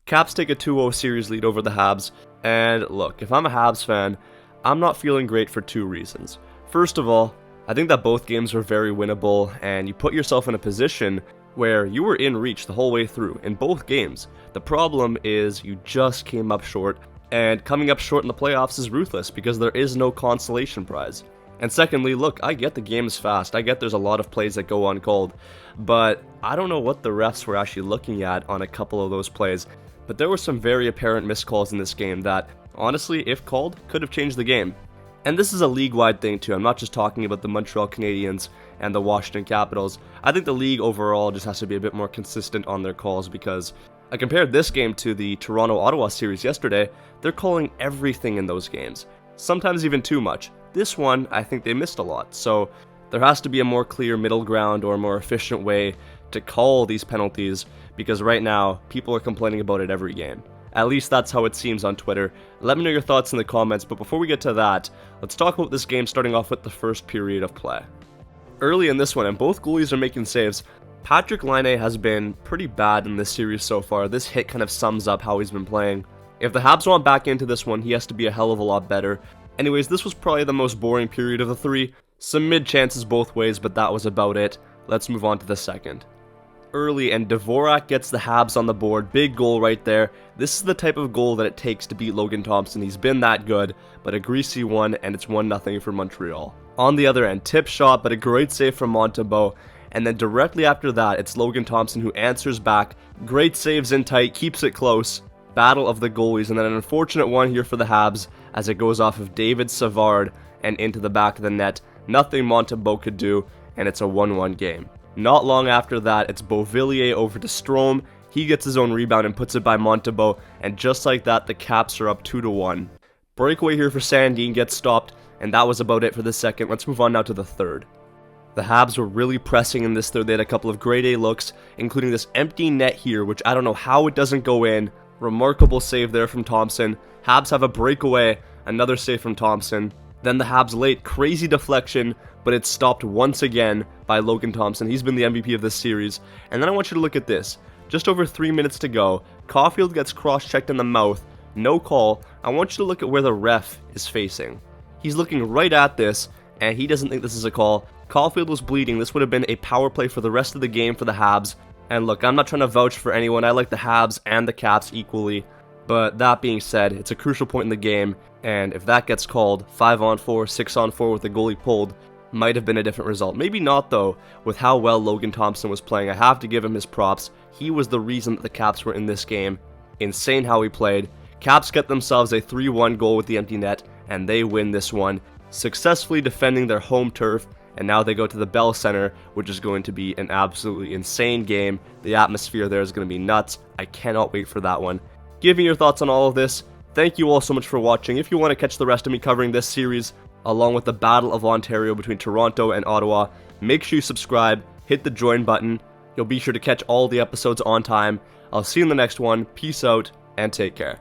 Caps take a 2-0 series lead over the Habs, and look, if I'm a Habs fan, I'm not feeling great for two reasons. First of all, I think that both games were very winnable, and you put yourself in a position where you were in reach the whole way through in both games. The problem is you just came up short, and coming up short in the playoffs is ruthless because there is no consolation prize. And secondly, look, I get the game is fast, I get there's a lot of plays that go uncalled, but I don't know what the refs were actually looking at on a couple of those plays. But there were some very apparent missed calls in this game that, honestly, if called, could have changed the game. And this is a league-wide thing too. I'm not just talking about the Montreal Canadiens and the Washington Capitals. I think the league overall just has to be a bit more consistent on their calls, because I compared this game to the Toronto-Ottawa series yesterday. They're calling everything in those games, sometimes even too much. This one, I think they missed a lot, so there has to be a more clear middle ground or a more efficient way to call these penalties, because right now, people are complaining about it every game. At least that's how it seems on Twitter. Let me know your thoughts in the comments, but before we get to that, let's talk about this game starting off with the first period of play. Early in this one, and both goalies are making saves, Patrik Laine has been pretty bad in this series so far. This hit kind of sums up how he's been playing. If the Habs want back into this one, he has to be a hell of a lot better. Anyways, this was probably the most boring period of the three. Some mid chances both ways, but that was about it. Let's move on to the second. Early, and Dvorak gets the Habs on the board. Big goal right there. This is the type of goal that it takes to beat Logan Thompson. He's been that good, but a greasy one, and it's 1-0 for Montreal. On the other end, tip shot, but a great save from Montembeault. And then directly after that, it's Logan Thompson who answers back. Great saves in tight, keeps it close. Battle of the goalies, and then an unfortunate one here for the Habs as it goes off of David Savard and into the back of the net. Nothing Montembeault could do, and it's a 1-1 game. Not long after that, it's Beauvillier over to Strome. He gets his own rebound and puts it by Montembeault, and just like that, the Caps are up 2-1. Breakaway here for Sandin gets stopped, and that was about it for the second. Let's move on now to the third. The Habs were really pressing in this third. They had a couple of grade A looks, including this empty net here, which I don't know how it doesn't go in. Remarkable save there from Thompson. Habs have a breakaway, another save from Thompson. Then the Habs late, crazy deflection, but it's stopped once again by Logan Thompson. He's been the MVP of this series. And then I want you to look at this. Just over 3 minutes to go, Caufield gets cross-checked in the mouth, no call. I want you to look at where the ref is facing. He's looking right at this, and he doesn't think this is a call. Caufield was bleeding. This would have been a power play for the rest of the game for the Habs. And look, I'm not trying to vouch for anyone. I like the Habs and the Caps equally. But that being said, it's a crucial point in the game, and if that gets called, 5-on-4, 6-on-4 with the goalie pulled, might have been a different result. Maybe not though, with how well Logan Thompson was playing. I have to give him his props. He was the reason that the Caps were in this game. Insane how he played. Caps get themselves a 3-1 goal with the empty net, and they win this one, successfully defending their home turf. And now they go to the Bell Center, which is going to be an absolutely insane game. The atmosphere there is going to be nuts. I cannot wait for that one. Give me your thoughts on all of this. Thank you all so much for watching. If you want to catch the rest of me covering this series, along with the Battle of Ontario between Toronto and Ottawa, make sure you subscribe, hit the join button. You'll be sure to catch all the episodes on time. I'll see you in the next one. Peace out, and take care.